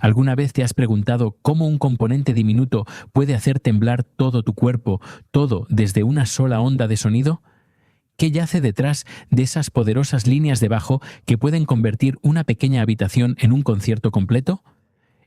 ¿Alguna vez te has preguntado cómo un componente diminuto puede hacer temblar todo tu cuerpo, todo desde una sola onda de sonido? ¿Qué yace detrás de esas poderosas líneas de bajo que pueden convertir una pequeña habitación en un concierto completo?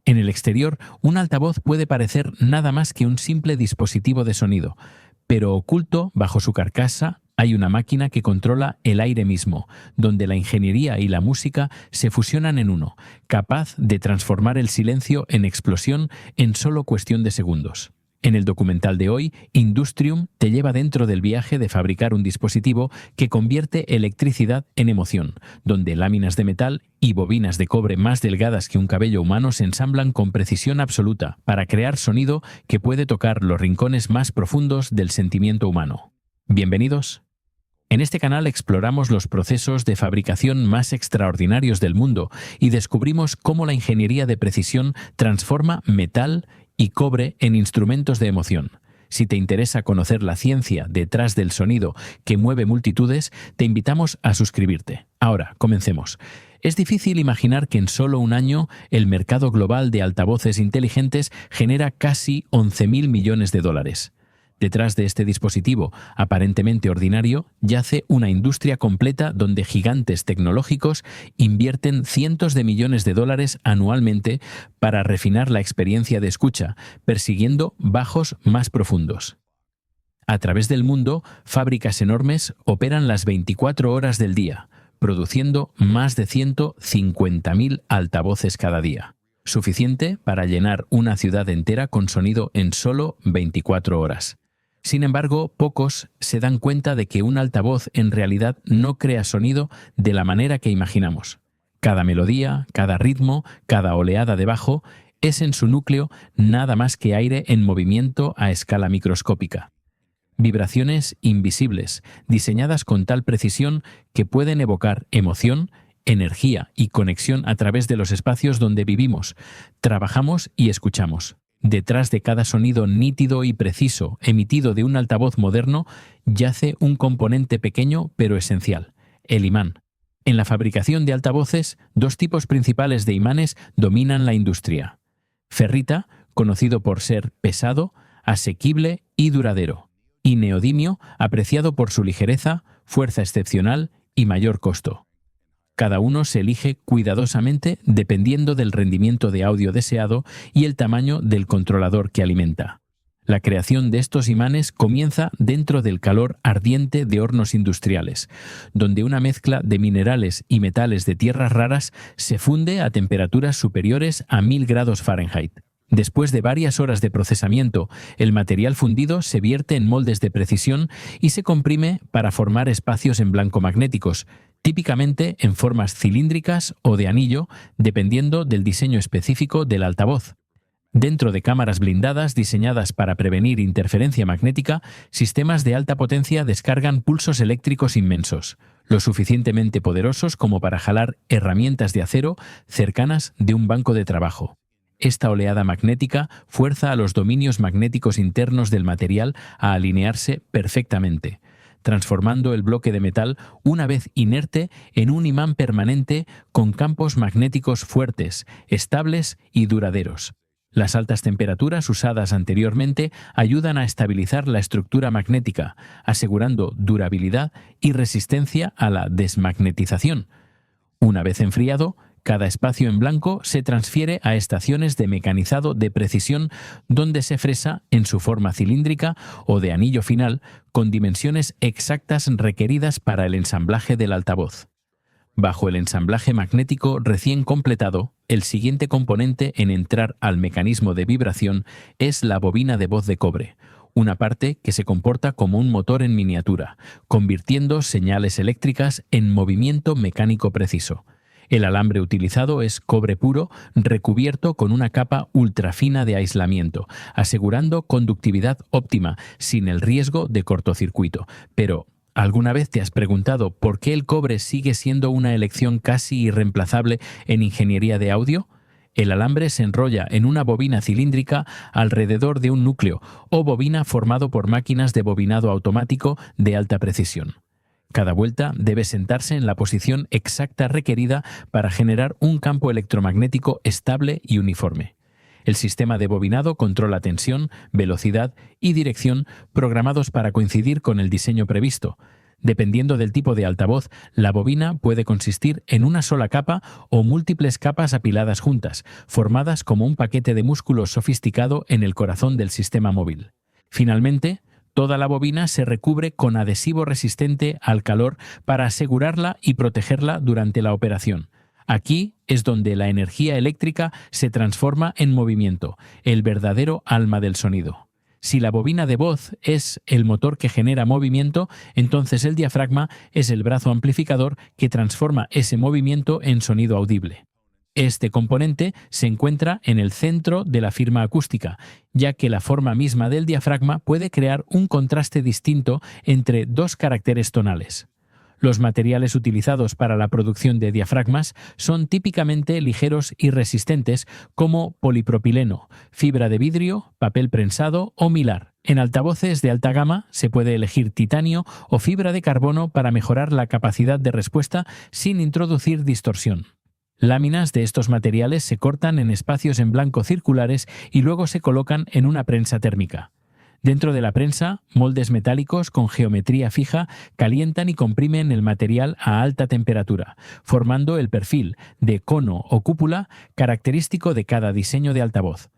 En el exterior, un altavoz puede parecer nada más que un simple dispositivo de sonido, pero oculto bajo su carcasa hay una máquina que controla el aire mismo, donde la ingeniería y la música se fusionan en uno, capaz de transformar el silencio en explosión en solo cuestión de segundos. En el documental de hoy, Industrium te lleva dentro del viaje de fabricar un dispositivo que convierte electricidad en emoción, donde láminas de metal y bobinas de cobre más delgadas que un cabello humano se ensamblan con precisión absoluta para crear sonido que puede tocar los rincones más profundos del sentimiento humano. Bienvenidos. En este canal exploramos los procesos de fabricación más extraordinarios del mundo y descubrimos cómo la ingeniería de precisión transforma metal y cobre en instrumentos de emoción. Si te interesa conocer la ciencia detrás del sonido que mueve multitudes, te invitamos a suscribirte. Ahora, comencemos. Es difícil imaginar que en solo un año el mercado global de altavoces inteligentes genera casi 11.000 millones de dólares. Detrás de este dispositivo, aparentemente ordinario, yace una industria completa donde gigantes tecnológicos invierten cientos de millones de dólares anualmente para refinar la experiencia de escucha, persiguiendo bajos más profundos. A través del mundo, fábricas enormes operan las 24 horas del día, produciendo más de 150.000 altavoces cada día. Suficiente para llenar una ciudad entera con sonido en solo 24 horas. Sin embargo, pocos se dan cuenta de que un altavoz en realidad no crea sonido de la manera que imaginamos. Cada melodía, cada ritmo, cada oleada de bajo es en su núcleo nada más que aire en movimiento a escala microscópica. Vibraciones invisibles, diseñadas con tal precisión que pueden evocar emoción, energía y conexión a través de los espacios donde vivimos, trabajamos y escuchamos. Detrás de cada sonido nítido y preciso emitido de un altavoz moderno yace un componente pequeño pero esencial, el imán. En la fabricación de altavoces, dos tipos principales de imanes dominan la industria. Ferrita, conocido por ser pesado, asequible y duradero, y neodimio, apreciado por su ligereza, fuerza excepcional y mayor costo. Cada uno se elige cuidadosamente dependiendo del rendimiento de audio deseado y el tamaño del controlador que alimenta. La creación de estos imanes comienza dentro del calor ardiente de hornos industriales, donde una mezcla de minerales y metales de tierras raras se funde a temperaturas superiores a 1000 grados Fahrenheit. Después de varias horas de procesamiento, el material fundido se vierte en moldes de precisión y se comprime para formar espacios en blanco magnéticos, típicamente en formas cilíndricas o de anillo, dependiendo del diseño específico del altavoz. Dentro de cámaras blindadas diseñadas para prevenir interferencia magnética, sistemas de alta potencia descargan pulsos eléctricos inmensos, lo suficientemente poderosos como para jalar herramientas de acero cercanas de un banco de trabajo. Esta oleada magnética fuerza a los dominios magnéticos internos del material a alinearse perfectamente, transformando el bloque de metal, una vez inerte, en un imán permanente con campos magnéticos fuertes, estables y duraderos. Las altas temperaturas usadas anteriormente ayudan a estabilizar la estructura magnética, asegurando durabilidad y resistencia a la desmagnetización. Una vez enfriado, cada espacio en blanco se transfiere a estaciones de mecanizado de precisión donde se fresa en su forma cilíndrica o de anillo final con dimensiones exactas requeridas para el ensamblaje del altavoz. Bajo el ensamblaje magnético recién completado, el siguiente componente en entrar al mecanismo de vibración es la bobina de voz de cobre, una parte que se comporta como un motor en miniatura, convirtiendo señales eléctricas en movimiento mecánico preciso. El alambre utilizado es cobre puro recubierto con una capa ultrafina de aislamiento, asegurando conductividad óptima sin el riesgo de cortocircuito. Pero, ¿alguna vez te has preguntado por qué el cobre sigue siendo una elección casi irreemplazable en ingeniería de audio? El alambre se enrolla en una bobina cilíndrica alrededor de un núcleo o bobina formado por máquinas de bobinado automático de alta precisión. Cada vuelta debe sentarse en la posición exacta requerida para generar un campo electromagnético estable y uniforme. El sistema de bobinado controla tensión, velocidad y dirección programados para coincidir con el diseño previsto. Dependiendo del tipo de altavoz, la bobina puede consistir en una sola capa o múltiples capas apiladas juntas, formadas como un paquete de músculos sofisticado en el corazón del sistema móvil. Finalmente, toda la bobina se recubre con adhesivo resistente al calor para asegurarla y protegerla durante la operación. Aquí es donde la energía eléctrica se transforma en movimiento, el verdadero alma del sonido. Si la bobina de voz es el motor que genera movimiento, entonces el diafragma es el brazo amplificador que transforma ese movimiento en sonido audible. Este componente se encuentra en el centro de la firma acústica, ya que la forma misma del diafragma puede crear un contraste distinto entre dos caracteres tonales. Los materiales utilizados para la producción de diafragmas son típicamente ligeros y resistentes como polipropileno, fibra de vidrio, papel prensado o mylar. En altavoces de alta gama se puede elegir titanio o fibra de carbono para mejorar la capacidad de respuesta sin introducir distorsión. Láminas de estos materiales se cortan en espacios en blanco circulares y luego se colocan en una prensa térmica. Dentro de la prensa, moldes metálicos con geometría fija calientan y comprimen el material a alta temperatura, formando el perfil de cono o cúpula característico de cada diseño de altavoz.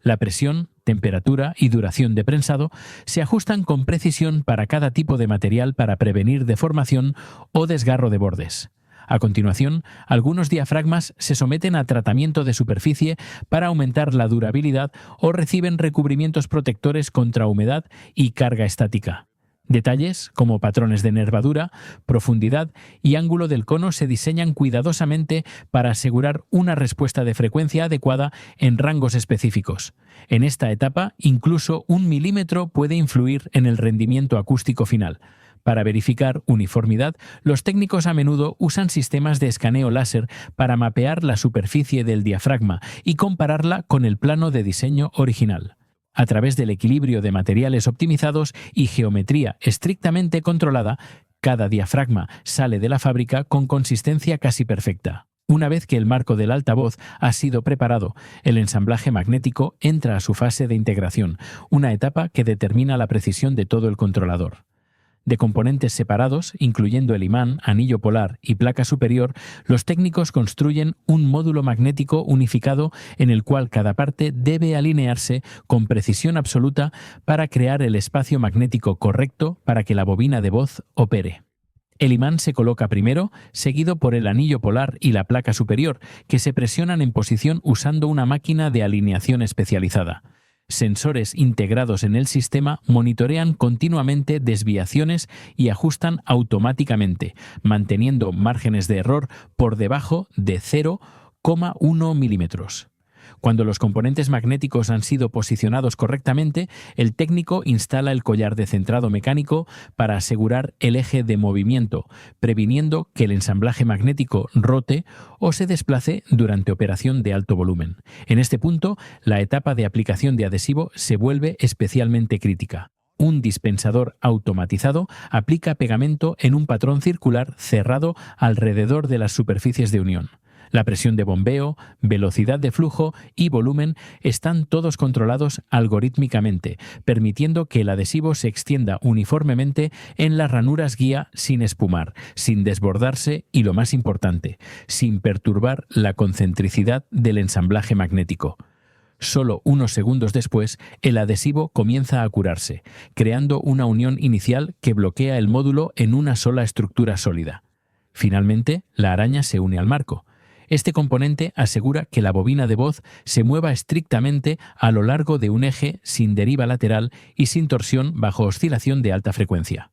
La presión, temperatura y duración de prensado se ajustan con precisión para cada tipo de material para prevenir deformación o desgarro de bordes. A continuación, algunos diafragmas se someten a tratamiento de superficie para aumentar la durabilidad o reciben recubrimientos protectores contra humedad y carga estática. Detalles, como patrones de nervadura, profundidad y ángulo del cono se diseñan cuidadosamente para asegurar una respuesta de frecuencia adecuada en rangos específicos. En esta etapa, incluso 1 milímetro puede influir en el rendimiento acústico final. Para verificar uniformidad, los técnicos a menudo usan sistemas de escaneo láser para mapear la superficie del diafragma y compararla con el plano de diseño original. A través del equilibrio de materiales optimizados y geometría estrictamente controlada, cada diafragma sale de la fábrica con consistencia casi perfecta. Una vez que el marco del altavoz ha sido preparado, el ensamblaje magnético entra a su fase de integración, una etapa que determina la precisión de todo el controlador. De componentes separados, incluyendo el imán, anillo polar y placa superior, los técnicos construyen un módulo magnético unificado en el cual cada parte debe alinearse con precisión absoluta para crear el espacio magnético correcto para que la bobina de voz opere. El imán se coloca primero, seguido por el anillo polar y la placa superior, que se presionan en posición usando una máquina de alineación especializada. Sensores integrados en el sistema monitorean continuamente desviaciones y ajustan automáticamente, manteniendo márgenes de error por debajo de 0,1 milímetros. Cuando los componentes magnéticos han sido posicionados correctamente, el técnico instala el collar de centrado mecánico para asegurar el eje de movimiento, previniendo que el ensamblaje magnético rote o se desplace durante operación de alto volumen. En este punto, la etapa de aplicación de adhesivo se vuelve especialmente crítica. Un dispensador automatizado aplica pegamento en un patrón circular cerrado alrededor de las superficies de unión. La presión de bombeo, velocidad de flujo y volumen están todos controlados algorítmicamente, permitiendo que el adhesivo se extienda uniformemente en las ranuras guía sin espumar, sin desbordarse y, lo más importante, sin perturbar la concentricidad del ensamblaje magnético. Solo unos segundos después, el adhesivo comienza a curarse, creando una unión inicial que bloquea el módulo en una sola estructura sólida. Finalmente, la araña se une al marco. Este componente asegura que la bobina de voz se mueva estrictamente a lo largo de un eje sin deriva lateral y sin torsión bajo oscilación de alta frecuencia.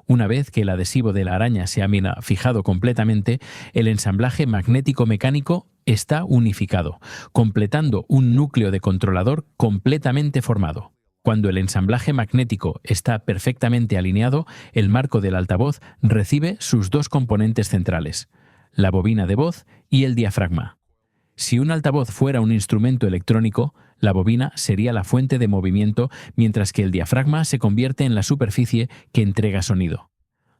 Una vez que el adhesivo de la araña se ha fijado completamente, el ensamblaje magnético-mecánico está unificado, completando un núcleo de controlador completamente formado. Cuando el ensamblaje magnético está perfectamente alineado, el marco del altavoz recibe sus dos componentes centrales, la bobina de voz y el diafragma. Si un altavoz fuera un instrumento electrónico, la bobina sería la fuente de movimiento, mientras que el diafragma se convierte en la superficie que entrega sonido.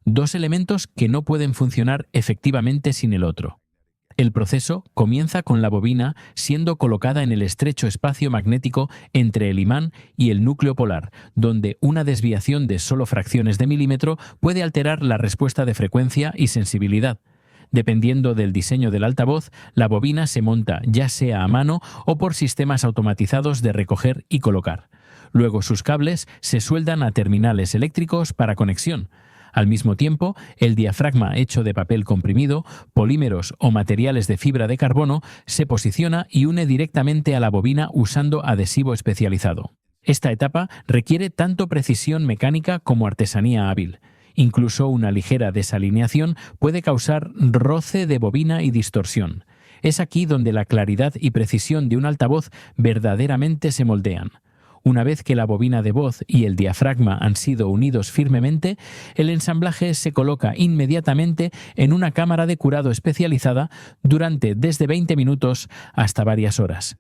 dos elementos que no pueden funcionar efectivamente sin el otro. El proceso comienza con la bobina siendo colocada en el estrecho espacio magnético entre el imán y el núcleo polar, donde una desviación de solo fracciones de milímetro puede alterar la respuesta de frecuencia y sensibilidad. Dependiendo del diseño del altavoz, la bobina se monta ya sea a mano o por sistemas automatizados de recoger y colocar. Luego sus cables se sueldan a terminales eléctricos para conexión. Al mismo tiempo, el diafragma hecho de papel comprimido, polímeros o materiales de fibra de carbono se posiciona y une directamente a la bobina usando adhesivo especializado. Esta etapa requiere tanto precisión mecánica como artesanía hábil. Incluso una ligera desalineación puede causar roce de bobina y distorsión. Es aquí donde la claridad y precisión de un altavoz verdaderamente se moldean. Una vez que la bobina de voz y el diafragma han sido unidos firmemente, el ensamblaje se coloca inmediatamente en una cámara de curado especializada durante desde 20 minutos hasta varias horas.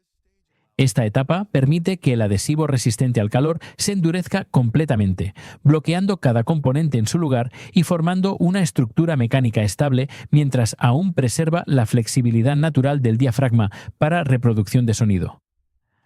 Esta etapa permite que el adhesivo resistente al calor se endurezca completamente, bloqueando cada componente en su lugar y formando una estructura mecánica estable mientras aún preserva la flexibilidad natural del diafragma para reproducción de sonido.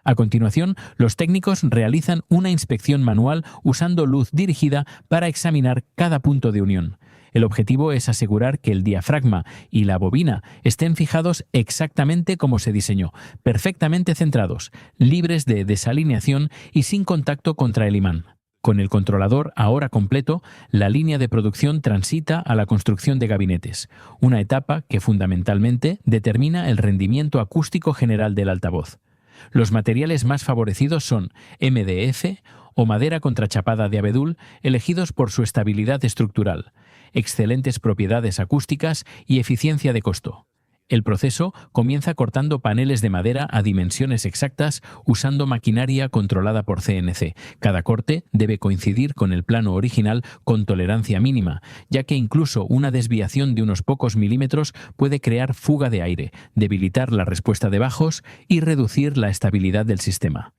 A continuación, los técnicos realizan una inspección manual usando luz dirigida para examinar cada punto de unión. El objetivo es asegurar que el diafragma y la bobina estén fijados exactamente como se diseñó, perfectamente centrados, libres de desalineación y sin contacto contra el imán. Con el controlador ahora completo, la línea de producción transita a la construcción de gabinetes, una etapa que fundamentalmente determina el rendimiento acústico general del altavoz. Los materiales más favorecidos son MDF o madera contrachapada de abedul, elegidos por su estabilidad estructural, excelentes propiedades acústicas y eficiencia de costo. El proceso comienza cortando paneles de madera a dimensiones exactas usando maquinaria controlada por CNC. Cada corte debe coincidir con el plano original con tolerancia mínima, ya que incluso una desviación de unos pocos milímetros puede crear fuga de aire, debilitar la respuesta de bajos y reducir la estabilidad del sistema.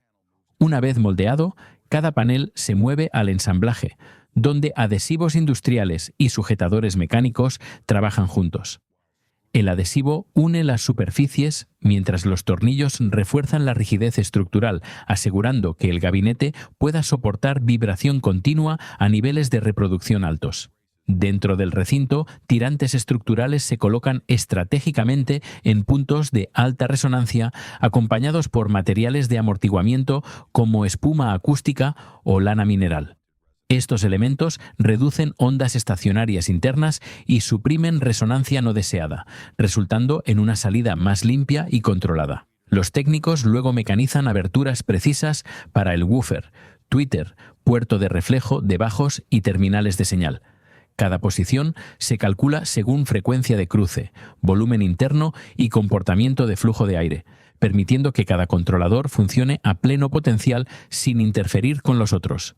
Una vez moldeado, cada panel se mueve al ensamblaje, donde adhesivos industriales y sujetadores mecánicos trabajan juntos. El adhesivo une las superficies mientras los tornillos refuerzan la rigidez estructural, asegurando que el gabinete pueda soportar vibración continua a niveles de reproducción altos. Dentro del recinto, tirantes estructurales se colocan estratégicamente en puntos de alta resonancia, acompañados por materiales de amortiguamiento como espuma acústica o lana mineral. Estos elementos reducen ondas estacionarias internas y suprimen resonancia no deseada, resultando en una salida más limpia y controlada. Los técnicos luego mecanizan aberturas precisas para el woofer, tweeter, puerto de reflejo de bajos y terminales de señal. Cada posición se calcula según frecuencia de cruce, volumen interno y comportamiento de flujo de aire, permitiendo que cada controlador funcione a pleno potencial sin interferir con los otros.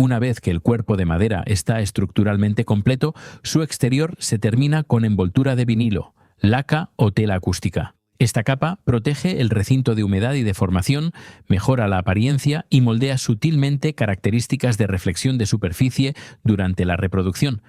Una vez que el cuerpo de madera está estructuralmente completo, su exterior se termina con envoltura de vinilo, laca o tela acústica. Esta capa protege el recinto de humedad y deformación, mejora la apariencia y moldea sutilmente características de reflexión de superficie durante la reproducción.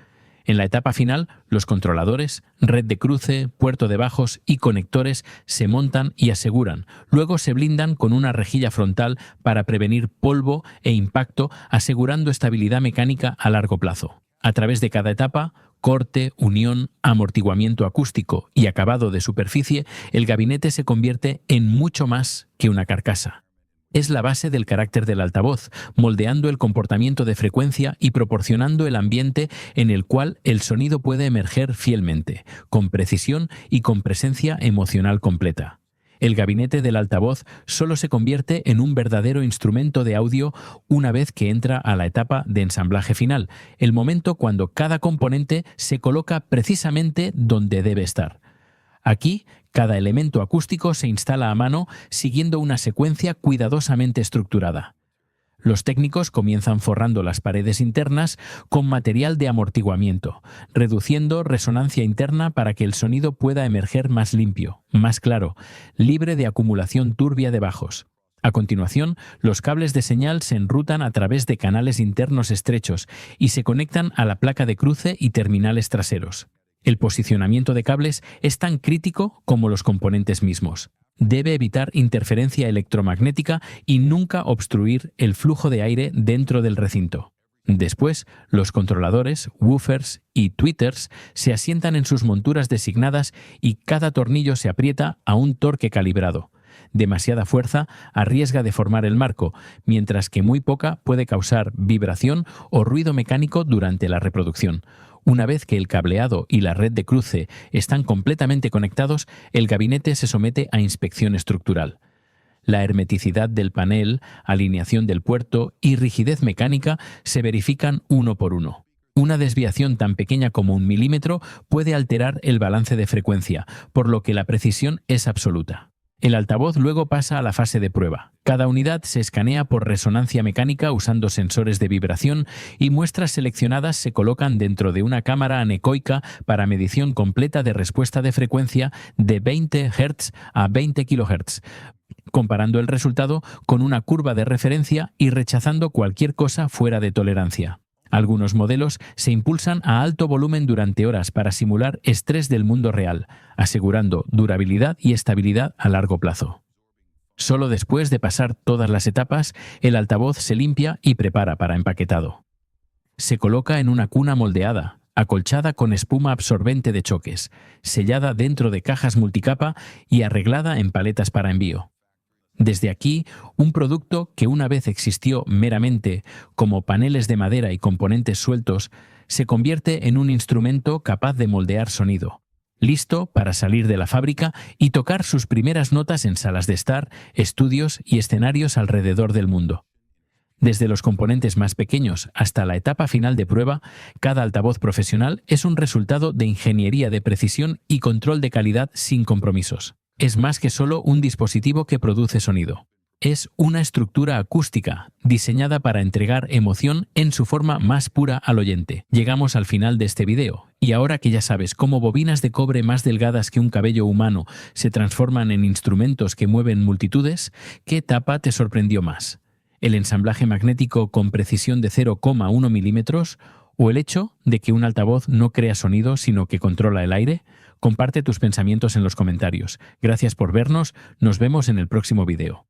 En la etapa final, los controladores, red de cruce, puerto de bajos y conectores se montan y aseguran. Luego se blindan con una rejilla frontal para prevenir polvo e impacto, asegurando estabilidad mecánica a largo plazo. A través de cada etapa, corte, unión, amortiguamiento acústico y acabado de superficie, el gabinete se convierte en mucho más que una carcasa. Es la base del carácter del altavoz, moldeando el comportamiento de frecuencia y proporcionando el ambiente en el cual el sonido puede emerger fielmente, con precisión y con presencia emocional completa. El gabinete del altavoz solo se convierte en un verdadero instrumento de audio una vez que entra a la etapa de ensamblaje final, el momento cuando cada componente se coloca precisamente donde debe estar. Aquí, cada elemento acústico se instala a mano siguiendo una secuencia cuidadosamente estructurada. Los técnicos comienzan forrando las paredes internas con material de amortiguamiento, reduciendo resonancia interna para que el sonido pueda emerger más limpio, más claro, libre de acumulación turbia de bajos. A continuación, los cables de señal se enrutan a través de canales internos estrechos y se conectan a la placa de cruce y terminales traseros. El posicionamiento de cables es tan crítico como los componentes mismos. Debe evitar interferencia electromagnética y nunca obstruir el flujo de aire dentro del recinto. Después, los controladores, woofers y tweeters se asientan en sus monturas designadas y cada tornillo se aprieta a un torque calibrado. Demasiada fuerza arriesga de formar el marco, mientras que muy poca puede causar vibración o ruido mecánico durante la reproducción. Una vez que el cableado y la red de cruce están completamente conectados, el gabinete se somete a inspección estructural. La hermeticidad del panel, alineación del puerto y rigidez mecánica se verifican uno por uno. Una desviación tan pequeña como 1 milímetro puede alterar el balance de frecuencia, por lo que la precisión es absoluta. El altavoz luego pasa a la fase de prueba. Cada unidad se escanea por resonancia mecánica usando sensores de vibración y muestras seleccionadas se colocan dentro de una cámara anecoica para medición completa de respuesta de frecuencia de 20 Hz a 20 kHz, comparando el resultado con una curva de referencia y rechazando cualquier cosa fuera de tolerancia. Algunos modelos se impulsan a alto volumen durante horas para simular estrés del mundo real, asegurando durabilidad y estabilidad a largo plazo. Solo después de pasar todas las etapas, el altavoz se limpia y prepara para empaquetado. Se coloca en una cuna moldeada, acolchada con espuma absorbente de choques, sellada dentro de cajas multicapa y arreglada en paletas para envío. Desde aquí, un producto que una vez existió meramente como paneles de madera y componentes sueltos, se convierte en un instrumento capaz de moldear sonido, listo para salir de la fábrica y tocar sus primeras notas en salas de estar, estudios y escenarios alrededor del mundo. Desde los componentes más pequeños hasta la etapa final de prueba, cada altavoz profesional es un resultado de ingeniería de precisión y control de calidad sin compromisos. Es más que solo un dispositivo que produce sonido. Es una estructura acústica, diseñada para entregar emoción en su forma más pura al oyente. Llegamos al final de este video, y ahora que ya sabes cómo bobinas de cobre más delgadas que un cabello humano se transforman en instrumentos que mueven multitudes, ¿qué etapa te sorprendió más? ¿El ensamblaje magnético con precisión de 0,1 milímetros? ¿O el hecho de que un altavoz no crea sonido sino que controla el aire? Comparte tus pensamientos en los comentarios. Gracias por vernos, nos vemos en el próximo video.